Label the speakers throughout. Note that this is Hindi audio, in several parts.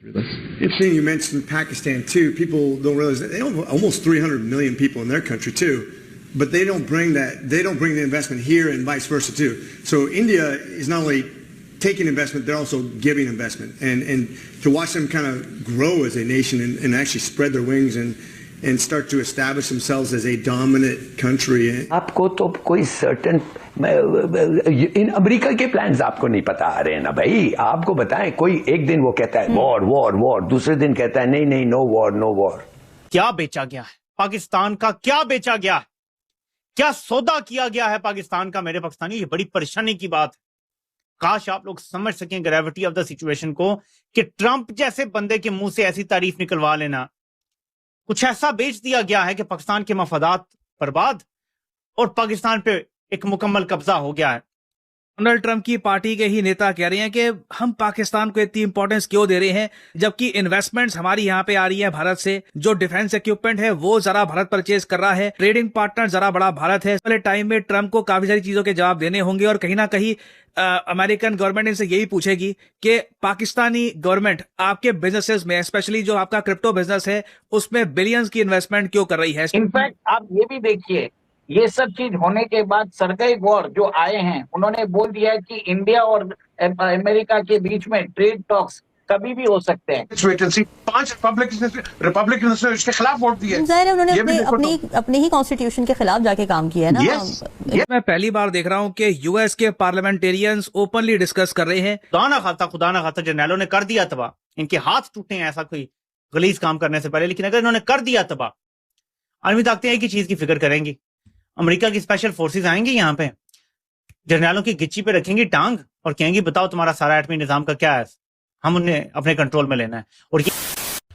Speaker 1: Interesting you mentioned Pakistan too. People don't realize that they have almost 300 million people in their country too, but they don't bring the investment here and vice versa too. So India is not only taking investment, they're also giving investment, and to watch them kind of grow as a nation and actually spread their wings and start to establish themselves as a dominant country.
Speaker 2: आपको तो कोई सर्टेन इन अमेरिका के प्लान्स आपको नहीं पता आ रहे हैं ना भाई, आपको बताएं कोई एक दिन वो कहता है वॉर वॉर वॉर, दूसरे दिन कहता है नहीं नहीं नो वॉर नो वॉर।
Speaker 3: क्या बेचा गया है पाकिस्तान का, क्या बेचा गया है, क्या सौदा किया गया है पाकिस्तान का मेरे पाकिस्तानी, ये बड़ी परेशानी की बात है। काश आप लोग समझ सकें ग्रेविटी ऑफ द सिचुएशन को कि ट्रंप जैसे बंदे के मुंह से ऐसी तारीफ निकलवा लेना, कुछ ऐसा बेच दिया गया है कि पाकिस्तान के मफादात बर्बाद और पाकिस्तान पे एक मुकम्मल कब्जा हो गया है।
Speaker 4: डोनाल्ड ट्रंप की पार्टी के ही नेता कह रहे हैं कि हम पाकिस्तान को इतनी इंपॉर्टेंस क्यों दे रहे हैं, जबकि इन्वेस्टमेंट्स हमारी यहाँ पे आ रही है भारत से, जो डिफेंस इक्विपमेंट है वो जरा भारत परचेज कर रहा है, ट्रेडिंग पार्टनर जरा बड़ा भारत है। वाले टाइम में ट्रंप को काफी सारी चीजों के जवाब देने होंगे और कहीं ना कहीं अमेरिकन गवर्नमेंट इनसे यही पूछेगी कि पाकिस्तानी गवर्नमेंट आपके बिजनेसेस में, स्पेशली जो आपका क्रिप्टो बिजनेस है, उसमें बिलियंस की इन्वेस्टमेंट क्यों कर रही है।
Speaker 5: इनफैक्ट आप ये भी देखिए, ये सब चीज होने के बाद सरगई गौर जो आए हैं उन्होंने बोल दिया है कि इंडिया और अमेरिका के बीच में ट्रेड टॉक्स कभी भी हो सकते हैं।
Speaker 6: 5 रिपब्लिकन्स ने इसके खिलाफ वोट दिए।
Speaker 7: जाहिर है उन्होंने अपने ही कॉन्स्टिट्यूशन के खिलाफ जाके काम किया है ना।
Speaker 4: मैं पहली बार देख रहा हूँ कि यूएस के पार्लियामेंटेरियंस ओपनली डिस्कस कर रहे हैं।
Speaker 3: खुदा ना खाता जर्नैलों ने कर दिया तबाह, इनके हाथ टूटे हैं ऐसा कोई गलीज काम करने से पहले, लेकिन अगर इन्होंने कर दिया तबाह, आलमी ताकतें एक ही चीज की फिक्र करेंगी, अमेरिका की स्पेशल फोर्सेस आएंगी यहाँ पे, जर्नैलों की गिच्ची पे रखेंगी टांग और कहेंगी बताओ तुम्हारा सारा एटमी निजाम का क्या है, हम उन्हें अपने कंट्रोल में लेना है। और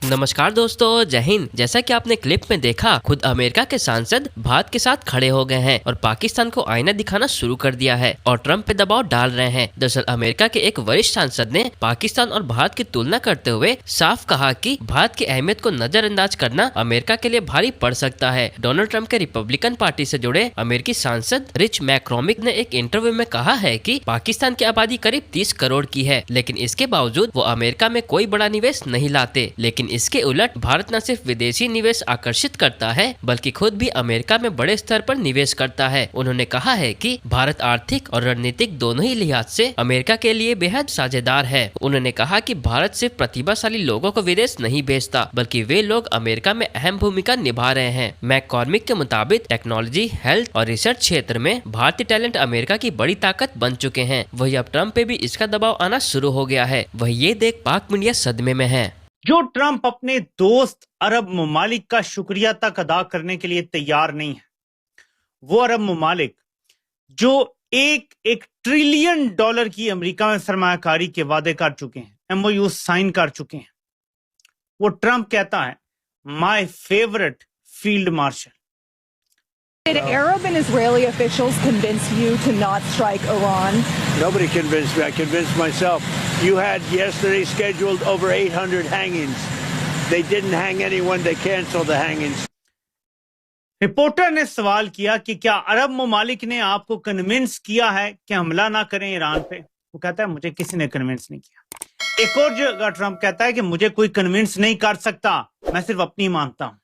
Speaker 8: नमस्कार दोस्तों, जय हिंद। जैसा कि आपने क्लिप में देखा, खुद अमेरिका के सांसद भारत के साथ खड़े हो गए हैं और पाकिस्तान को आईना दिखाना शुरू कर दिया है और ट्रंप पे दबाव डाल रहे हैं। दरअसल अमेरिका के एक वरिष्ठ सांसद ने पाकिस्तान और भारत की तुलना करते हुए साफ कहा कि भारत की अहमियत को नजरअंदाज करना अमेरिका के लिए भारी पड़ सकता है। डोनाल्ड ट्रंप के रिपब्लिकन पार्टी से जुड़े अमेरिकी सांसद रिच मैक्रोमिक ने एक इंटरव्यू में कहा है कि पाकिस्तान की आबादी करीब 30 करोड़ की है, लेकिन इसके बावजूद वो अमेरिका में कोई बड़ा निवेश नहीं लाते। लेकिन इसके उलट भारत न सिर्फ विदेशी निवेश आकर्षित करता है, बल्कि खुद भी अमेरिका में बड़े स्तर पर निवेश करता है। उन्होंने कहा है कि भारत आर्थिक और रणनीतिक दोनों ही लिहाज से अमेरिका के लिए बेहद साझेदार है। उन्होंने कहा कि भारत सिर्फ प्रतिभाशाली लोगों को विदेश नहीं भेजता, बल्कि वे लोग अमेरिका में अहम भूमिका निभा रहे हैं। मैककॉर्मिक के मुताबिक टेक्नोलॉजी, हेल्थ और रिसर्च क्षेत्र में भारतीय टैलेंट अमेरिका की बड़ी ताकत बन चुके हैं। वही अब ट्रंप पे भी इसका दबाव आना शुरू हो गया है। वही ये देख पाक मीडिया सदमे में है।
Speaker 3: जो ट्रंप अपने दोस्त अरब ममालिक का शुक्रिया तक अदा करने के लिए तैयार नहीं है, वो अरब ममालिक जो $1 ट्रिलियन की अमेरिका में सरमायाकारी के वादे कर चुके हैं, MOU साइन कर चुके हैं, वो ट्रंप कहता है my favourite field marshal.
Speaker 9: Did Arab and Israeli officials convince you to not strike Iran?
Speaker 10: Nobody convinced me. I convinced myself. You had yesterday scheduled over 800 hangings. They didn't hang anyone. They canceled the hangings.
Speaker 3: Reporter ने सवाल किया कि क्या अरब ममालिक ने आपको कन्विंस किया है कि हमला ना करें ईरान पे? वो कहता है मुझे किसी ने कन्विंस नहीं किया। एक और जगह ट्रंप कहता है कि मुझे कोई कन्विंस नहीं कर सकता, मैं सिर्फ अपनी मानता हूं।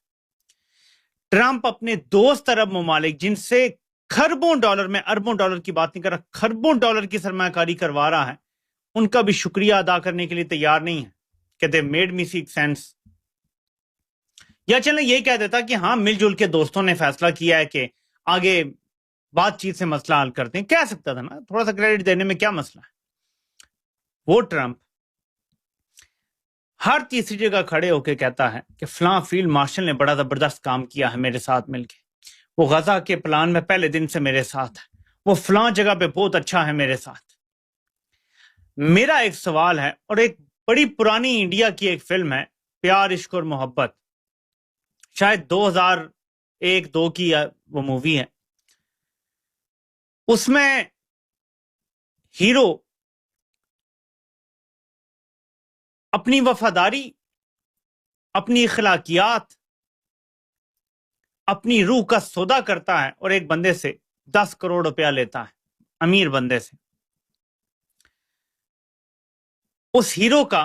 Speaker 3: ट्रंप अपने दोस्त अरब ममालिक जिनसे खरबों डॉलर में, अरबों डॉलर की बात नहीं कर रहा, खरबों डॉलर की सरमायाकारी करवा रहा है, उनका भी शुक्रिया अदा करने के लिए तैयार नहीं है। कहते मेड मी सी सेंस। या चलें यही कह देता कि हाँ मिलजुल के दोस्तों ने फैसला किया है कि आगे बातचीत से मसला हल करते हैं, कह सकता था ना, थोड़ा सा क्रेडिट देने में क्या मसला है। वो ट्रंप हर तीसरी जगह खड़े होकर कहता है कि फलां फील्ड मार्शल ने बड़ा जबरदस्त काम किया है मेरे साथ मिलके, वो गजा के प्लान में पहले दिन से मेरे साथ है, वो फलां जगह पे बहुत अच्छा है मेरे साथ। मेरा एक सवाल है, और एक बड़ी पुरानी इंडिया की एक फिल्म है प्यार इश्क और मोहब्बत, शायद 2001-2 की वो मूवी है, उसमें हीरो अपनी वफादारी, अपनी इखलाकियात, अपनी रूह का सौदा करता है और एक बंदे से 10 करोड़ रुपया लेता है, अमीर बंदे से। उस हीरो का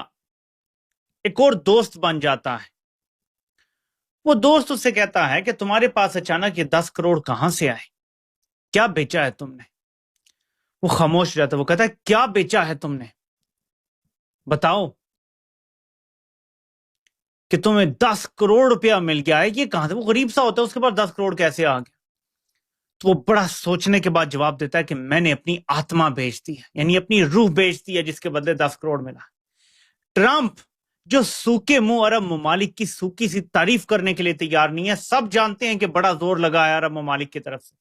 Speaker 3: एक और दोस्त बन जाता है। वो दोस्त उससे कहता है कि तुम्हारे पास अचानक ये 10 करोड़ कहां से आए, क्या बेचा है तुमने? वो खामोश हो जाता है। वो कहता है क्या बेचा है तुमने, बताओ कि तुम्हें 10 करोड़ रुपया मिल गया है, ये कहां से? वो गरीब सा होता है, उसके पास 10 करोड़ कैसे आ गया? तो वो बड़ा सोचने के बाद जवाब देता है कि मैंने अपनी आत्मा बेच दी है, यानी अपनी रूह बेच दी है, जिसके बदले 10 करोड़ मिला। ट्रंप जो सूखे मुंह अरब ममालिक की सूखी सी तारीफ करने के लिए तैयार नहीं है। सब जानते हैं कि बड़ा जोर लगाया अरब ममालिक की तरफ से,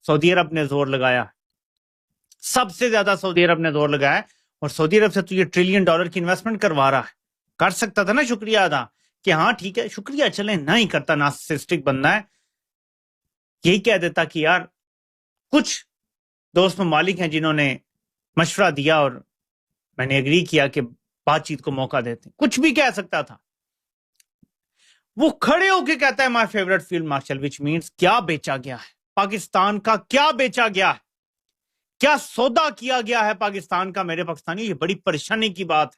Speaker 3: सऊदी अरब ने जोर लगाया, सबसे ज्यादा सऊदी अरब ने जोर लगाया है। और सऊदी अरब से तो ये $1 ट्रिलियन की इन्वेस्टमेंट करवा रहा है। कर सकता था ना शुक्रिया अदा कि हाँ ठीक है शुक्रिया, चले ना ही करता, नार्सिसिस्टिक बंदा है, यही कह देता कि यार कुछ दोस्त ममालिक हैं जिन्होंने मशवरा दिया और मैंने एग्री किया कि बातचीत को मौका देते, कुछ भी कह सकता था। वो खड़े होके कहता है my favourite field marshal, which means क्या बेचा गया है पाकिस्तान का, क्या बेचा गया है, क्या सौदा किया गया है पाकिस्तान का मेरे पाकिस्तानी। ये बड़ी परेशानी की बात है।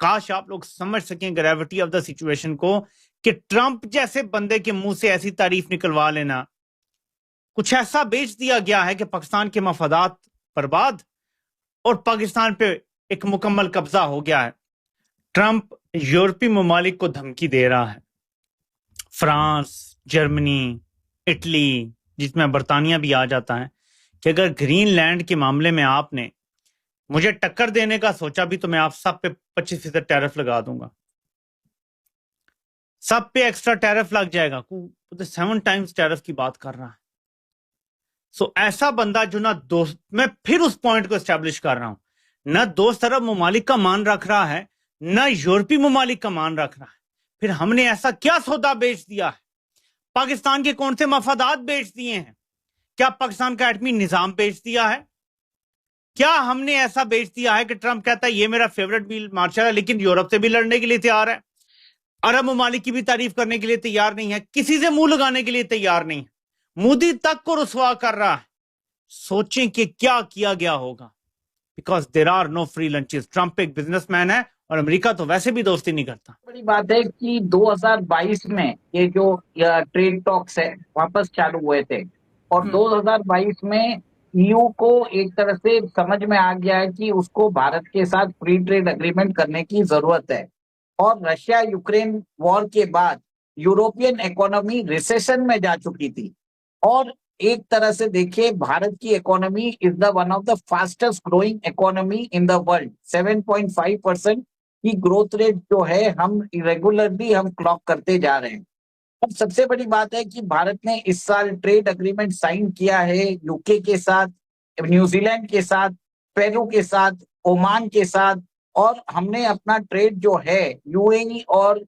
Speaker 3: काश आप लोग समझ सकें ग्रेविटी ऑफ द सिचुएशन को, कि ट्रंप जैसे बंदे के मुंह से ऐसी तारीफ निकलवा लेना, कुछ ऐसा बेच दिया गया है कि पाकिस्तान के मफादात बर्बाद और पाकिस्तान पे एक मुकम्मल कब्जा हो गया है। ट्रंप यूरोपीय ममालिक को धमकी दे रहा है, फ्रांस, जर्मनी, इटली, जिसमें बरतानिया भी आ जाता है, कि अगर ग्रीनलैंड के मामले में आपने मुझे टक्कर देने का सोचा भी तो मैं आप सब पे 25% टैरिफ लगा दूंगा, सब पे एक्स्ट्रा टैरिफ लग जाएगा। 7 टाइम्स टैरिफ की बात कर रहा है। सो ऐसा बंदा जो ना दोस्त, मैं फिर उस पॉइंट को एस्टेब्लिश कर रहा हूं, ना दोस्त अरब ममालिक का मान रख रहा है, ना यूरोपीय ममालिक का मान रख रहा है। फिर हमने ऐसा क्या सौदा बेच दिया है? पाकिस्तान के कौन से मफादात बेच दिए हैं? क्या पाकिस्तान का एटमी निजाम बेच दिया है? क्या हमने ऐसा बेच दिया है कि ट्रंप कहता है ये मेरा फेवरेट फील्ड मार्शल है, लेकिन यूरोप से भी लड़ने के लिए तैयार है, अरब ममालिक की भी तारीफ करने के लिए तैयार नहीं है, किसी से मुंह लगाने के लिए तैयार नहीं है, मोदी तक को रुसवा कर रहा है। सोचें कि क्या किया गया होगा, because there are no free lunches. Trump एक बिजनेसमैन है और अमेरिका तो वैसे भी दोस्ती नहीं करता।
Speaker 5: बड़ी बात है कि 2022 में ये जो ट्रेड टॉक्स है वापस चालू हुए थे, और 2022 में ईयू को एक तरह से समझ में आ गया है कि उसको भारत के साथ फ्री ट्रेड एग्रीमेंट करने की जरूरत है। और रशिया यूक्रेन वॉर के बाद यूरोपियन इकोनॉमी रिसेशन में जा चुकी थी, और एक तरह से देखिए भारत की economy is the one of the fastest growing economy in the world. 7.5% की ग्रोथ रेट जो है हम रेगुलरली हम क्लॉक करते जा रहे हैं। अब सबसे बड़ी बात है कि भारत ने इस साल ट्रेड एग्रीमेंट साइन किया है यूके के साथ, न्यूजीलैंड के साथ, पेरू के साथ, ओमान के साथ, और हमने अपना ट्रेड जो है यूएई और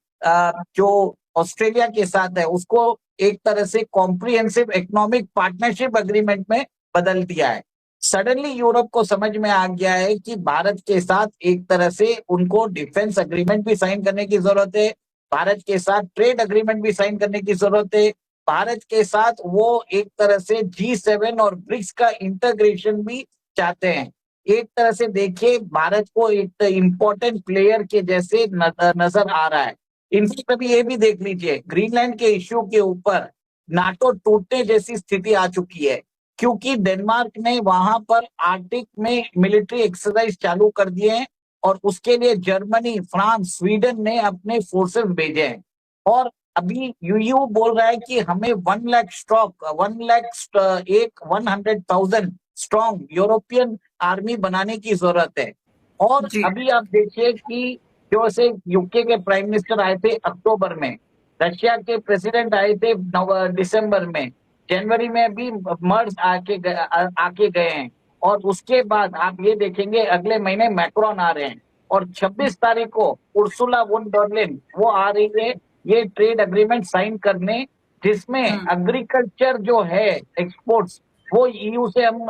Speaker 5: जो ऑस्ट्रेलिया के साथ है उसको एक तरह से कॉम्प्रिहेंसिव इकोनॉमिक पार्टनरशिप एग्रीमेंट में बदल दिया है। सडनली यूरोप को समझ में आ गया है कि भारत के साथ एक तरह से उनको डिफेंस एग्रीमेंट भी साइन करने की जरूरत है, भारत के साथ ट्रेड एग्रीमेंट भी साइन करने की जरूरत है, भारत के साथ वो एक तरह से G7 और ब्रिक्स का इंटीग्रेशन भी चाहते हैं। एक तरह से देखिए भारत को एक इम्पोर्टेंट प्लेयर के जैसे नजर आ रहा है। इनफैक्ट अभी ये भी देख लीजिए ग्रीनलैंड के इश्यू के ऊपर नाटो टूटने जैसी स्थिति आ चुकी है, क्योंकि डेनमार्क ने वहां पर आर्टिक में मिलिट्री एक्सरसाइज चालू कर दिए हैं, और उसके लिए जर्मनी, फ्रांस, स्वीडन ने अपने फोर्सेस भेजे हैं। और अभी यूयू बोल रहा है कि हमें 100,000 स्ट्रॉन्ग यूरोपियन आर्मी बनाने की जरूरत है। और अभी आप देखिए कि जो से यूके के प्राइम मिनिस्टर आए थे अक्टूबर में, रशिया के प्रेसिडेंट आए थे दिसंबर में, जनवरी में भी मर्ज आके गए हैं, और उसके बाद आप ये देखेंगे अगले महीने मैक्रोन आ रहे हैं, और 26 तारीख को उर्सुला वॉन डर लेyen वो आ रही है ये ट्रेड एग्रीमेंट साइन करने, जिसमें एग्रीकल्चर जो है एक्सपोर्ट्स वो ईयू से हम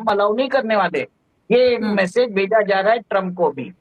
Speaker 5: अलाउ नहीं करने वाले। ये मैसेज भेजा जा रहा है ट्रंप को भी।